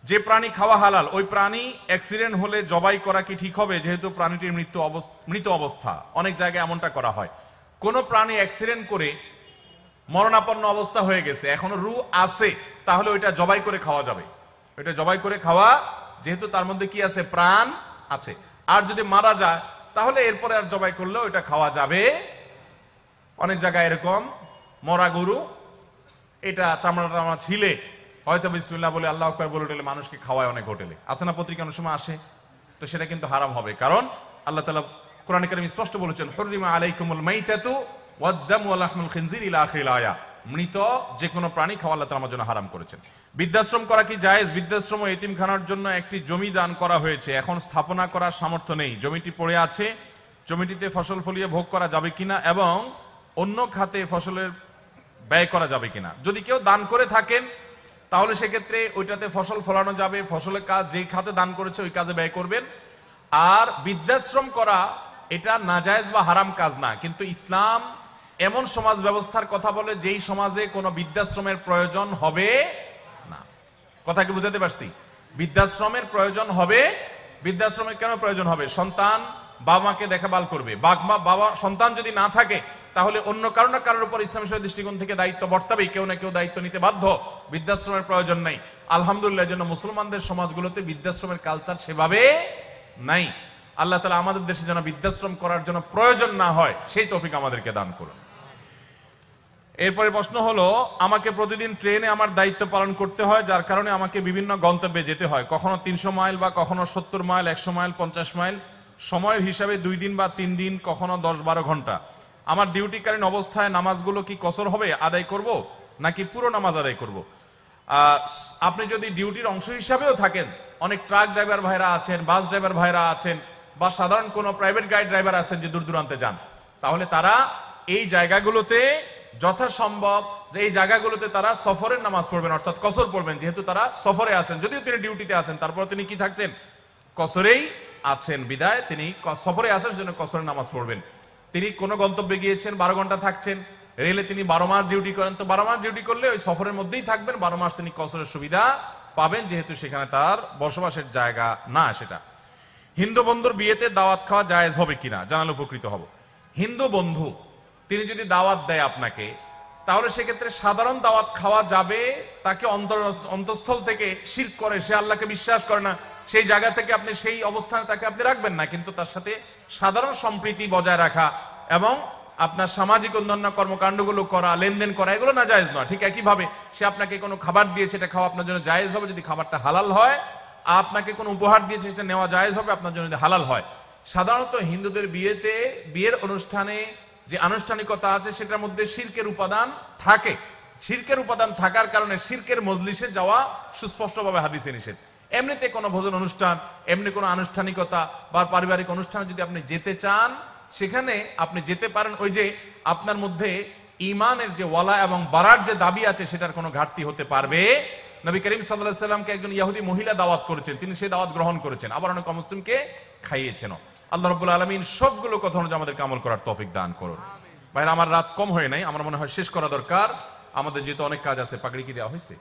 যে প্রাণী খাওয়া হালাল, ওই প্রাণী অ্যাক্সিডেন্ট হলে জবাই করা কি ঠিক হবে? যেহেতু প্রাণীটির মৃত অবস্থা, অনেক জায়গায় এমনটা করা হয়। কোন প্রাণী অ্যাক্সিডেন্ট করে মরণাপন্ন অবস্থা হয়ে গেছে, এখনো রু আছে, তাহলে ওইটা জবাই করে খাওয়া যাবে। ওইটা জবাই করে খাওয়া, যেহেতু তার মধ্যে কি আছে? প্রাণ আছে। আর যদি মারা যায় তাহলে এরপরে আর জবাই করলে ওইটা খাওয়া যাবে। অনেক জায়গায় এরকম মরা গরু, এটা চামড়া টামড়া ছিলে হয়তো বিসমিল্লাহ বলে আল্লাহু আকবার বলে উঠলে মানুষকে খাওয়ায় অনেক হোটেলে, আছে না, পত্রিকা অনেক সময় আসে। তো সেটা কিন্তু হারাম হবে, কারণ আল্লাহ তাআলা কোরআনে কারীম স্পষ্ট বলেছেন, হুররিমা আলাইকুমুল মাইতাতু ওয়াদ-দামু ওয়া লাহমুল খিনজির ইলা আখিরিল আয়া। মৃত যে কোনো প্রাণী খাওয়া আল্লাহ তাআলা আমার জন্য হারাম করেছেন। বৃদ্ধাশ্রম করা কি জায়েজ? বৃদ্ধাশ্রম ও এতিমখানার জন্য একটি জমি দান করা হয়েছে, এখন স্থাপনা করার সামর্থ্য নেই, জমিটি পড়ে আছে, জমিটিতে ফসল ফলিয়ে ভোগ করা যাবে কিনা এবং অন্য খাতে ফসলের ব্যয় করা যাবে কিনা। যদি কেউ দান করে থাকেন তাহলে সেক্ষেত্রে ওইটাতে ফসল ফলানো যাবে, ফসলের কাজ যেই খাতে দান করেছে ওই কাজে ব্যয় করবেন। আর বৃদ্ধাশ্রম করা এটা নাজায়েজ বা হারাম কাজ না, কিন্তু ইসলাম এমন সমাজ ব্যবস্থার কথা বলে যেই সমাজে কোনো বৃদ্ধাশ্রমের প্রয়োজন হবে না। কথা কি বুঝাতে পারছি? বৃদ্ধাশ্রমের প্রয়োজন হবে। বৃদ্ধাশ্রমের কেন প্রয়োজন হবে? সন্তান বাবা মাকে দেখাভাল করবে, বাবা সন্তান যদি না থাকে তাহলে অন্য কারো না কারোর উপর ইসলামের দৃষ্টিকোণ থেকে দায়িত্ব বর্তাবেই, কেউ না কেউ দায়িত্ব নিতে বাধ্য। বৃদ্ধাশ্রমের প্রয়োজন নেই আলহামদুলিল্লাহ। এর জন্য মুসলমানদের সমাজগুলোতে বৃদ্ধাশ্রমের কালচার সেভাবে নাই। আল্লাহ তাআলা আমাদের দেশে যেন বৃদ্ধাশ্রম করার জন্য প্রয়োজন না হয় সেই তৌফিক আমাদেরকে দান করুন। এরপরে প্রশ্ন হলো, আমাকে প্রতিদিন ট্রেনে আমার দায়িত্ব পালন করতে হয়, যার কারণে আমাকে বিভিন্ন গন্তব্যে যেতে হয়, কখনো 300 মাইল বা কখনো 70 মাইল, 100 মাইল, 50 মাইল, সময়ের হিসাবে 2 দিন বা 3 দিন, কখনো 10-12 ঘন্টা। আমার ডিউটিকালীন অবস্থায় নামাজগুলো কি কসর হবে, আদায় করব নাকি পুরো নামাজ আদায় করব? আপনি যদি ডিউটির অংশ হিসাবেও থাকেন, অনেক ট্রাক ড্রাইভার ভাইরা আছেন, বাস ড্রাইভার ভাইরা আছেন, বা সাধারণ কোনো প্রাইভেট গাড়ি ড্রাইভার আছেন যে দূর দূরান্তে যান, তাহলে তারা এই জায়গাগুলোতে যথাসম্ভব যে এই জায়গাগুলোতে তারা সফরের নামাজ পড়বেন, অর্থাৎ কসর পড়বেন। যেহেতু তারা সফরে আছেন, যদিও তিনি ডিউটিতে আছেন, তারপর তিনি কি থাকছেন? কসরেই আছেন, বিদায় তিনি সফরে আছেন, সেজন্য কসরের নামাজ পড়বেন। তিনি কোনো গন্তব্যে গিয়েছেন, 12 ঘন্টা থাকছেন, রেলে তিনি 12 মাস ডিউটি করেন, তো 12 মাস ডিউটি করলে ওই সফরের মধ্যেই থাকবেন, 12 মাস তিনি কসরের সুবিধা পাবেন, যেহেতু সেখানে তার বসবাসের জায়গা না সেটা। হিন্দু বন্ধুর বিয়েতে দাওয়াত খাওয়া জায়েজ হবে কিনা জানালে উপকৃত হব। হিন্দু বন্ধু তিনি যদি দাওয়াত দেয় আপনাকে, তাহলে সেক্ষেত্রে সাধারণ দাওয়াত খাওয়া যাবে। তাকে অন্তঃস্থল থেকে শিরক করে, সে আল্লাহকে বিশ্বাস করে না, সেই জায়গা থেকে আপনি সেই অবস্থানে তাকে আপনি রাখবেন না, কিন্তু তার সাথে সাধারণ সম্প্রীতি বজায় রাখা এবং আপনার সামাজিক অন্যান্য কর্মকাণ্ডগুলো করা, লেনদেন করা, এগুলো না জায়েজ নয়। ঠিক একইভাবে সে আপনাকে কোনো খাবার দিয়েছে, এটা খাওয়া আপনার জন্য জায়েজ হবে যদি খাবারটা হালাল হয়। আপনাকে কোনো উপহার দিয়েছে, সেটা নেওয়া জায়েজ হবে আপনার জন্য যদি হালাল হয়। সাধারণত হিন্দুদের বিয়েতে, বিয়ের অনুষ্ঠানে যে আনুষ্ঠানিকতা আছে সেটার মধ্যে শিরকের উপাদান থাকে। শিরকের উপাদান থাকার কারণে শিরকের মজলিসে যাওয়া সুস্পষ্টভাবে হাদিসে নিষেধ। এমনিতে কোনো ভোজন অনুষ্ঠান, এমনি কোনো আনুষ্ঠানিকতা বা পারিবারিক অনুষ্ঠানে যদি আপনি যেতে চান, সেখানে আপনি যেতে পারেন। ওই যে আপনার মধ্যে ঈমানের যে ওয়ালা এবং বারার যে দাবি আছে, সেটার কোনো ঘাটতি হতে পারবে। নবী করিম সাল্লাল্লাহু আলাইহি সাল্লামকে একজন ইহুদি মহিলা দাওয়াত করেছেন, তিনি সেই দাওয়াত গ্রহণ করেছেন, আবার অনেক মুসলিমকে খাইয়েছেন। আল্লাহ রাব্বুল আলামিন সবগুলো কথা অনুযায়ী আমাদেরকে আমল করার তৌফিক দান করুন। ভাইরা, আমার রাত কম হয় নাই, আমার মনে হয় শেষ করা দরকার। আমাদের যেহেতু অনেক কাজ আছে। পাগড়ি কি দেওয়া হয়েছে?